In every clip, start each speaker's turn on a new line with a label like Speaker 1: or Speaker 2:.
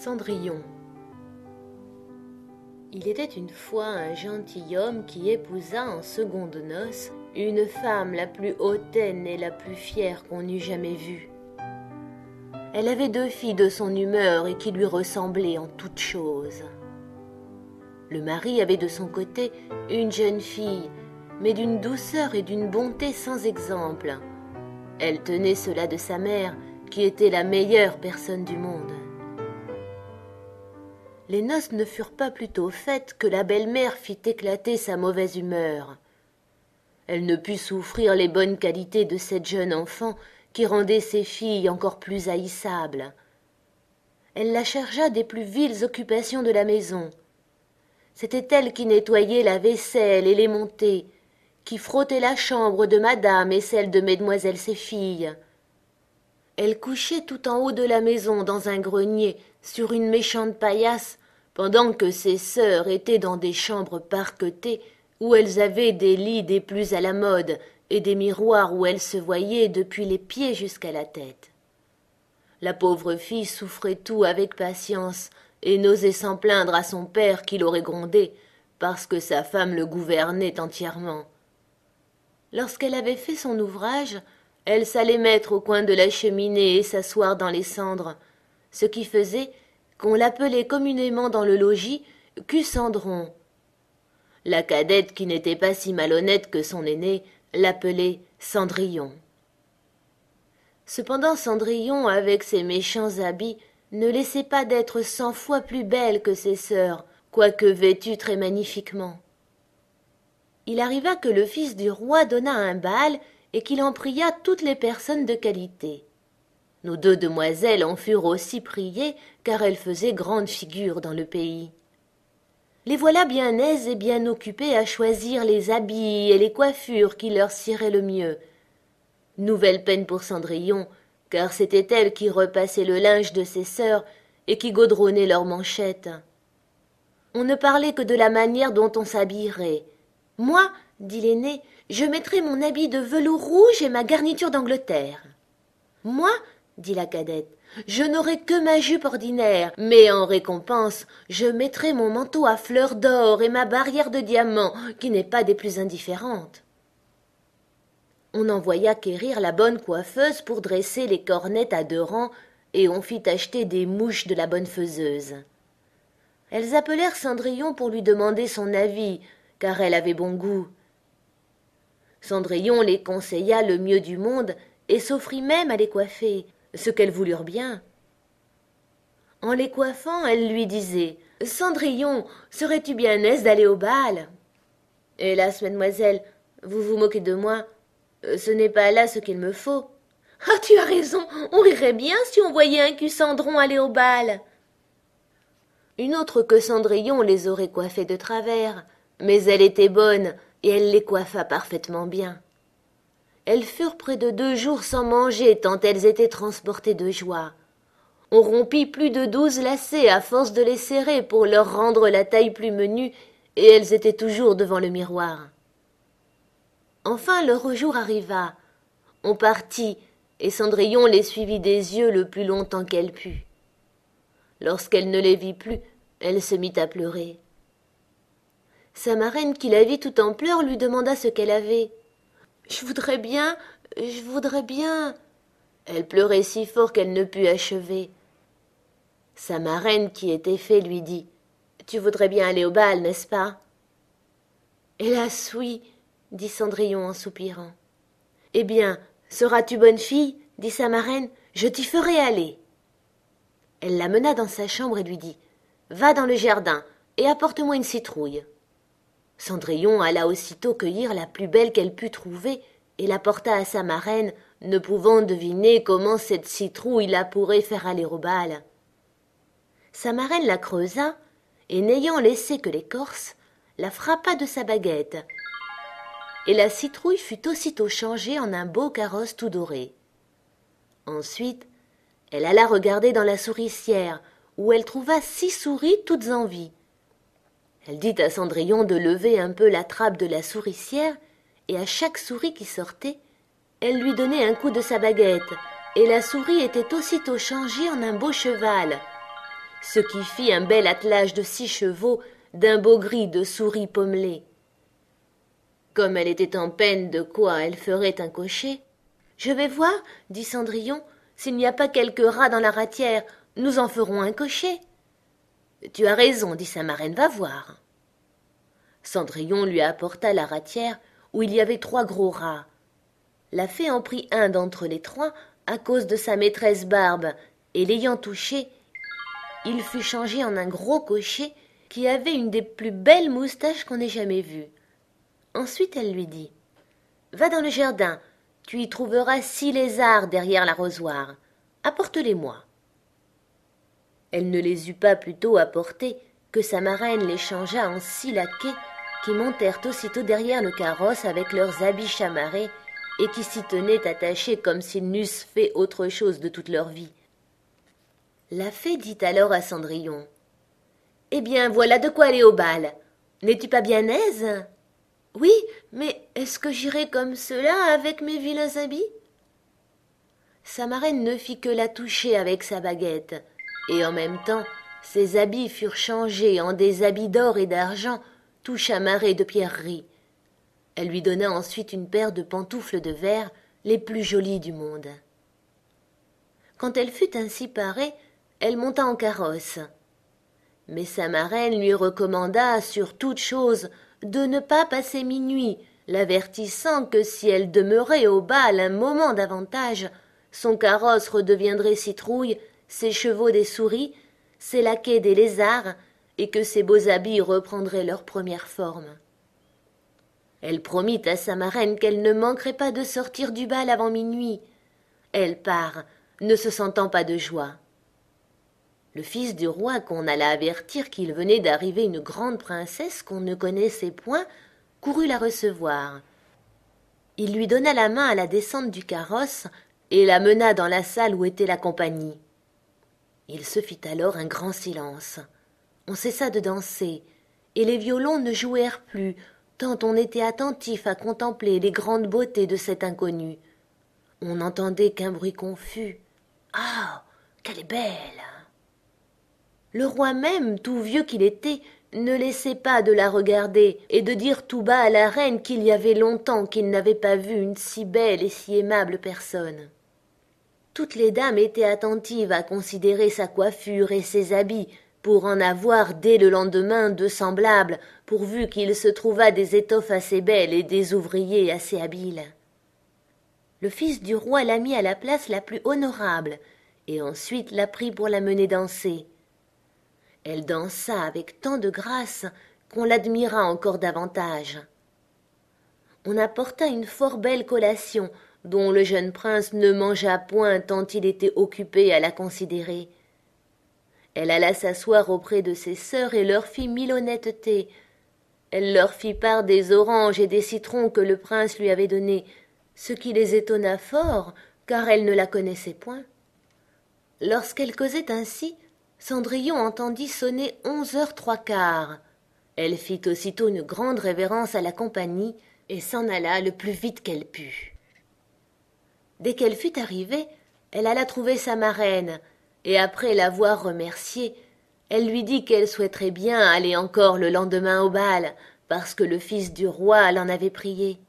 Speaker 1: Cendrillon. Il était une fois un gentilhomme qui épousa en secondes noces une femme la plus hautaine et la plus fière qu'on eût jamais vue. Elle avait 2 filles de son humeur et qui lui ressemblaient en toutes choses. Le mari avait de son côté une jeune fille, mais d'une douceur et d'une bonté sans exemple. Elle tenait cela de sa mère, qui était la meilleure personne du monde. Les noces ne furent pas plus tôt faites que la belle-mère fit éclater sa mauvaise humeur. Elle ne put souffrir les bonnes qualités de cette jeune enfant qui rendait ses filles encore plus haïssables. Elle la chargea des plus viles occupations de la maison. C'était elle qui nettoyait la vaisselle et les montées, qui frottait la chambre de madame et celle de mesdemoiselles ses filles. Elle couchait tout en haut de la maison dans un grenier sur une méchante paillasse, pendant que ses sœurs étaient dans des chambres parquetées où elles avaient des lits des plus à la mode et des miroirs où elles se voyaient depuis les pieds jusqu'à la tête. La pauvre fille souffrait tout avec patience et n'osait s'en plaindre à son père qui l'aurait grondée, parce que sa femme le gouvernait entièrement. Lorsqu'elle avait fait son ouvrage, elle s'allait mettre au coin de la cheminée et s'asseoir dans les cendres, ce qui faisait qu'on l'appelait communément dans le logis Cucendron. La cadette, qui n'était pas si malhonnête que son aînée, l'appelait Cendrillon. Cependant Cendrillon, avec ses méchants habits, ne laissait pas d'être 100 fois plus belle que ses sœurs, quoique vêtue très magnifiquement. Il arriva que le fils du roi donna un bal et qu'il en pria toutes les personnes de qualité. Nos 2 demoiselles en furent aussi priées, car elles faisaient grande figure dans le pays. Les voilà bien aises et bien occupées à choisir les habits et les coiffures qui leur siéraient le mieux. Nouvelle peine pour Cendrillon, car c'était elle qui repassait le linge de ses sœurs et qui gaudronnait leurs manchettes. On ne parlait que de la manière dont on s'habillerait. « Moi, dit l'aînée, je mettrai mon habit de velours rouge et ma garniture d'Angleterre. »« Moi, dit la cadette, je n'aurai que ma jupe ordinaire, mais en récompense, je mettrai mon manteau à fleurs d'or et ma barrière de diamants, qui n'est pas des plus indifférentes. » On envoya quérir la bonne coiffeuse pour dresser les cornettes à 2 rangs, et on fit acheter des mouches de la bonne faiseuse. Elles appelèrent Cendrillon pour lui demander son avis, car elle avait bon goût. Cendrillon les conseilla le mieux du monde, et s'offrit même à les coiffer, ce qu'elles voulurent bien. En les coiffant, elle lui disait « Cendrillon, serais-tu bien aise d'aller au bal ?»« Hélas, mademoiselle, vous vous moquez de moi. Ce n'est pas là ce qu'il me faut. »« Ah, tu as raison, on rirait bien si on voyait un Cucendron aller au bal. » Une autre que Cendrillon les aurait coiffées de travers, mais elle était bonne et elle les coiffa parfaitement bien. Elles furent près de 2 jours sans manger tant elles étaient transportées de joie. On rompit plus de 12 lacets à force de les serrer pour leur rendre la taille plus menue, et elles étaient toujours devant le miroir. Enfin leur jour arriva. On partit, et Cendrillon les suivit des yeux le plus longtemps qu'elle put. Lorsqu'elle ne les vit plus, elle se mit à pleurer. Sa marraine, qui la vit tout en pleurs, lui demanda ce qu'elle avait. « Je voudrais bien. » Elle pleurait si fort qu'elle ne put achever. Sa marraine, qui était fée, lui dit « Tu voudrais bien aller au bal, n'est-ce pas ?»« Hélas, oui, » dit Cendrillon en soupirant. « Eh bien, seras-tu bonne fille ?» dit sa marraine. « Je t'y ferai aller. » Elle la mena dans sa chambre et lui dit « Va dans le jardin et apporte-moi une citrouille. » Cendrillon alla aussitôt cueillir la plus belle qu'elle put trouver et la porta à sa marraine, ne pouvant deviner comment cette citrouille la pourrait faire aller au bal. Sa marraine la creusa, et n'ayant laissé que l'écorce, la frappa de sa baguette, et la citrouille fut aussitôt changée en un beau carrosse tout doré. Ensuite, elle alla regarder dans la souricière, où elle trouva 6 souris toutes en vie. Elle dit à Cendrillon de lever un peu la trappe de la souricière, et à chaque souris qui sortait, elle lui donnait un coup de sa baguette, et la souris était aussitôt changée en un beau cheval. ce qui fit un bel attelage de 6 chevaux d'un beau gris de souris pommelées. Comme elle était en peine de quoi elle ferait un cocher. « Je vais voir, dit Cendrillon, s'il n'y a pas quelques rats dans la ratière, nous en ferons un cocher. »« Tu as raison, dit sa marraine, va voir. » Cendrillon lui apporta la ratière où il y avait 3 gros rats. La fée en prit un d'entre les 3 à cause de sa maîtresse Barbe, et l'ayant touché, il fut changé en un gros cocher qui avait une des plus belles moustaches qu'on ait jamais vues. Ensuite elle lui dit « Va dans le jardin, tu y trouveras 6 lézards derrière l'arrosoir. Apporte-les-moi. » Elle ne les eut pas plutôt apportés que sa marraine les changea en 6 laquais qui montèrent aussitôt derrière le carrosse avec leurs habits chamarrés et qui s'y tenaient attachés comme s'ils n'eussent fait autre chose de toute leur vie. La fée dit alors à Cendrillon « Eh bien, voilà de quoi aller au bal. N'es-tu pas bien aise ?»« Oui, mais est-ce que j'irai comme cela avec mes vilains habits ?» Sa marraine ne fit que la toucher avec sa baguette, et en même temps, ses habits furent changés en des habits d'or et d'argent, tout chamarrés de pierreries. Elle lui donna ensuite une paire de pantoufles de verre, les plus jolies du monde. Quand elle fut ainsi parée, elle monta en carrosse. Mais sa marraine lui recommanda, sur toute chose, de ne pas passer minuit, l'avertissant que si elle demeurait au bal un moment davantage, son carrosse redeviendrait citrouille, ses chevaux des souris, ses laquais des lézards, et que ses beaux habits reprendraient leur première forme. Elle promit à sa marraine qu'elle ne manquerait pas de sortir du bal avant minuit. Elle part, ne se sentant pas de joie. Le fils du roi, qu'on alla avertir qu'il venait d'arriver une grande princesse qu'on ne connaissait point, courut la recevoir. Il lui donna la main à la descente du carrosse et la mena dans la salle où était la compagnie. Il se fit alors un grand silence. On cessa de danser, et les violons ne jouèrent plus, tant on était attentif à contempler les grandes beautés de cette inconnue. On n'entendait qu'un bruit confus. « Ah, qu'elle est belle !» Le roi même, tout vieux qu'il était, ne laissait pas de la regarder et de dire tout bas à la reine qu'il y avait longtemps qu'il n'avait pas vu une si belle et si aimable personne. Toutes les dames étaient attentives à considérer sa coiffure et ses habits, pour en avoir dès le lendemain de semblables, pourvu qu'il se trouvât des étoffes assez belles et des ouvriers assez habiles. Le fils du roi la mit à la place la plus honorable, et ensuite la prit pour la mener danser. Elle dansa avec tant de grâce qu'on l'admira encore davantage. On apporta une fort belle collation, dont le jeune prince ne mangea point tant il était occupé à la considérer. Elle alla s'asseoir auprès de ses sœurs et leur fit 1000 honnêtetés. Elle leur fit part des oranges et des citrons que le prince lui avait donnés, ce qui les étonna fort, car elle ne la connaissait point. Lorsqu'elle causait ainsi, Cendrillon entendit sonner 11 heures 3/4. Elle fit aussitôt une grande révérence à la compagnie et s'en alla le plus vite qu'elle put. Dès qu'elle fut arrivée, elle alla trouver sa marraine, et après l'avoir remerciée, elle lui dit qu'elle souhaiterait bien aller encore le lendemain au bal, parce que le fils du roi l'en avait priée.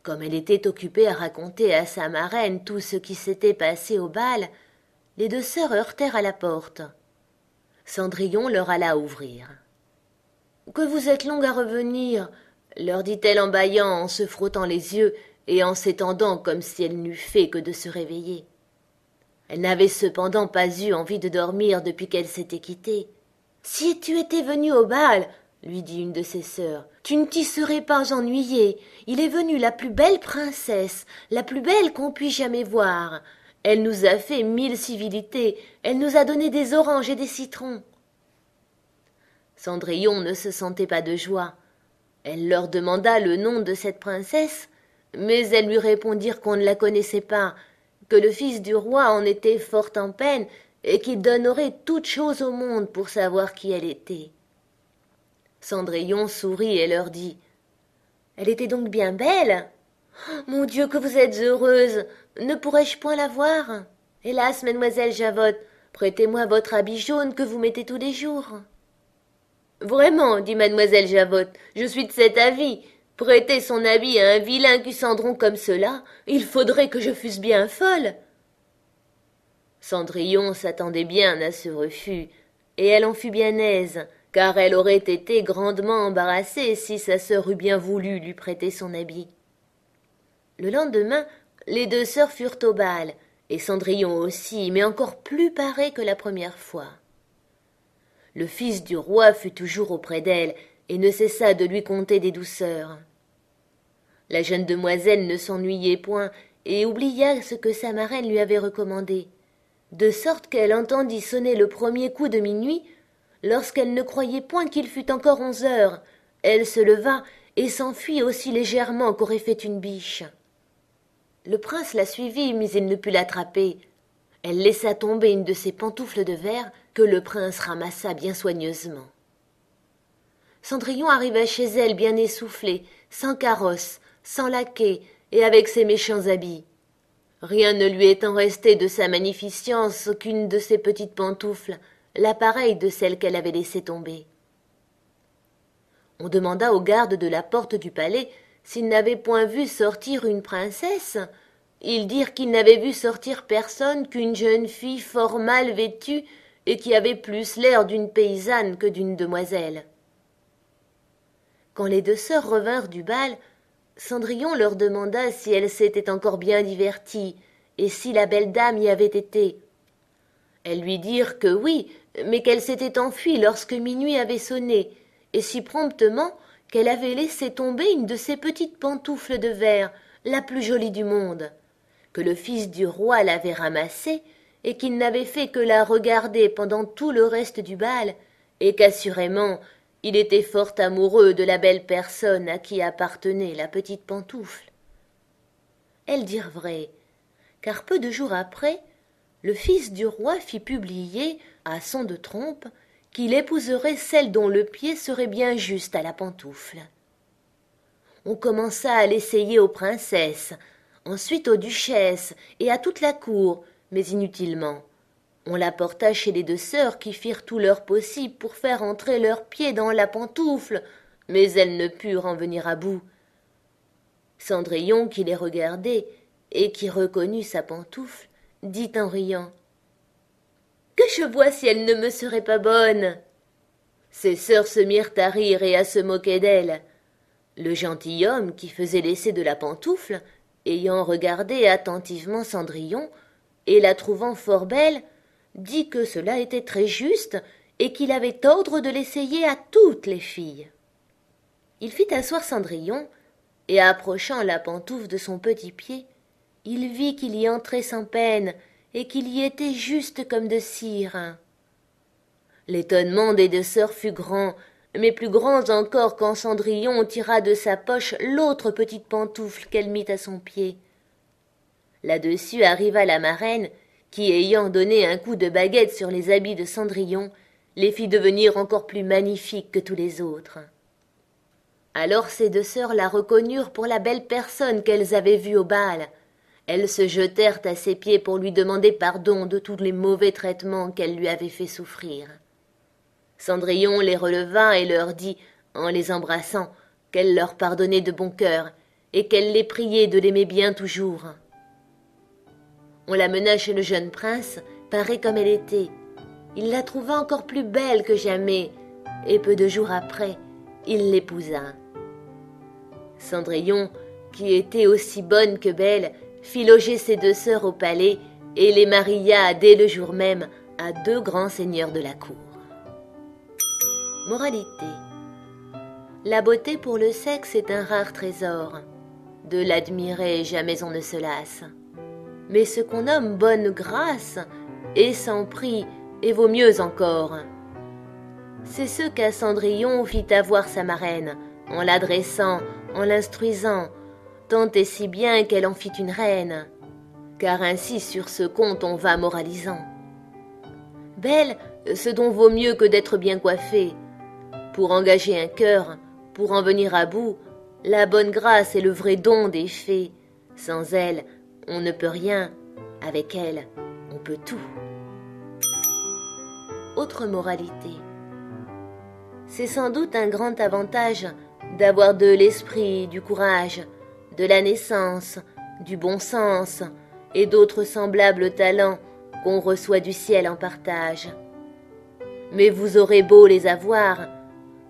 Speaker 1: Comme elle était occupée à raconter à sa marraine tout ce qui s'était passé au bal, les 2 sœurs heurtèrent à la porte. Cendrillon leur alla ouvrir. « Que vous êtes longue à revenir, » leur dit-elle en bâillant, en se frottant les yeux et en s'étendant comme si elle n'eût fait que de se réveiller. Elle n'avait cependant pas eu envie de dormir depuis qu'elle s'était quittée. « Si tu étais venue au bal, » lui dit une de ses sœurs, « tu ne t'y serais pas ennuyée. Il est venu la plus belle princesse, la plus belle qu'on puisse jamais voir. Elle nous a fait 1000 civilités, elle nous a donné des oranges et des citrons. » Cendrillon ne se sentait pas de joie. Elle leur demanda le nom de cette princesse, mais elles lui répondirent qu'on ne la connaissait pas, que le fils du roi en était fort en peine et qu'il donnerait toute chose au monde pour savoir qui elle était. Cendrillon sourit et leur dit « Elle était donc bien belle ? Mon Dieu, que vous êtes heureuse! Ne pourrais-je point la voir ? Hélas, mademoiselle Javotte, prêtez-moi votre habit jaune que vous mettez tous les jours. » Vraiment, dit mademoiselle Javotte, je suis de cet avis. Prêter son habit à un vilain Cucendron comme cela, il faudrait que je fusse bien folle. Cendrillon s'attendait bien à ce refus, et elle en fut bien aise, car elle aurait été grandement embarrassée si sa sœur eût bien voulu lui prêter son habit. Le lendemain, les deux sœurs furent au bal, et Cendrillon aussi, mais encore plus parée que la première fois. Le fils du roi fut toujours auprès d'elle, et ne cessa de lui conter des douceurs. La jeune demoiselle ne s'ennuyait point, et oublia ce que sa marraine lui avait recommandé, de sorte qu'elle entendit sonner le premier coup de minuit. Lorsqu'elle ne croyait point qu'il fût encore 11 heures, elle se leva et s'enfuit aussi légèrement qu'aurait fait une biche. Le prince la suivit, mais il ne put l'attraper. Elle laissa tomber une de ses pantoufles de verre que le prince ramassa bien soigneusement. Cendrillon arriva chez elle bien essoufflée, sans carrosse, sans laquais et avec ses méchants habits. Rien ne lui étant resté de sa magnificence qu'une de ses petites pantoufles, la pareille de celle qu'elle avait laissée tomber. On demanda aux gardes de la porte du palais s'ils n'avaient point vu sortir une princesse. Ils dirent qu'ils n'avaient vu sortir personne qu'une jeune fille fort mal vêtue et qui avait plus l'air d'une paysanne que d'une demoiselle. Quand les deux sœurs revinrent du bal, Cendrillon leur demanda si elles s'étaient encore bien diverties et si la belle dame y avait été. Elles lui dirent que oui, mais qu'elle s'était enfuie lorsque minuit avait sonné, et si promptement qu'elle avait laissé tomber une de ses petites pantoufles de verre, la plus jolie du monde, que le fils du roi l'avait ramassée, et qu'il n'avait fait que la regarder pendant tout le reste du bal, et qu'assurément il était fort amoureux de la belle personne à qui appartenait la petite pantoufle. Elles dirent vrai, car peu de jours après, le fils du roi fit publier, à son de trompe, qu'il épouserait celle dont le pied serait bien juste à la pantoufle. On commença à l'essayer aux princesses, ensuite aux duchesses et à toute la cour, mais inutilement. On la porta chez les deux sœurs qui firent tout leur possible pour faire entrer leurs pieds dans la pantoufle, mais elles ne purent en venir à bout. Cendrillon, qui les regardait et qui reconnut sa pantoufle, dit en riant: « Que je vois si elle ne me serait pas bonne !» Ses sœurs se mirent à rire et à se moquer d'elle. Le gentilhomme, qui faisait l'essai de la pantoufle, ayant regardé attentivement Cendrillon, et la trouvant fort belle, dit que cela était très juste et qu'il avait ordre de l'essayer à toutes les filles. Il fit asseoir Cendrillon, et approchant la pantoufle de son petit pied, il vit qu'il y entrait sans peine et qu'il y était juste comme de cire. L'étonnement des deux sœurs fut grand, mais plus grand encore quand Cendrillon tira de sa poche l'autre petite pantoufle qu'elle mit à son pied. Là-dessus arriva la marraine, qui, ayant donné un coup de baguette sur les habits de Cendrillon, les fit devenir encore plus magnifiques que tous les autres. Alors ces deux sœurs la reconnurent pour la belle personne qu'elles avaient vue au bal. Elles se jetèrent à ses pieds pour lui demander pardon de tous les mauvais traitements qu'elle lui avait fait souffrir. Cendrillon les releva et leur dit, en les embrassant, qu'elle leur pardonnait de bon cœur et qu'elle les priait de l'aimer bien toujours. On la mena chez le jeune prince, parée comme elle était. Il la trouva encore plus belle que jamais, et peu de jours après, il l'épousa. Cendrillon, qui était aussi bonne que belle, fit loger ses deux sœurs au palais et les maria dès le jour même à deux grands seigneurs de la cour. Moralité. La beauté pour le sexe est un rare trésor. De l'admirer, jamais on ne se lasse. Mais ce qu'on nomme bonne grâce est sans prix et vaut mieux encore. C'est ce qu'à Cendrillon fit avoir sa marraine, en l'adressant, en l'instruisant, tant et si bien qu'elle en fit une reine, car ainsi sur ce compte on va moralisant. Belle, ce dont vaut mieux que d'être bien coiffée. Pour engager un cœur, pour en venir à bout, la bonne grâce est le vrai don des fées. Sans elle, on ne peut rien. Avec elle, on peut tout. Autre moralité. C'est sans doute un grand avantage d'avoir de l'esprit, du courage, de la naissance, du bon sens et d'autres semblables talents qu'on reçoit du ciel en partage. Mais vous aurez beau les avoir,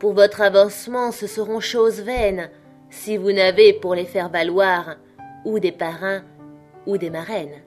Speaker 1: pour votre avancement ce seront choses vaines, si vous n'avez pour les faire valoir ou des parrains ou des marraines.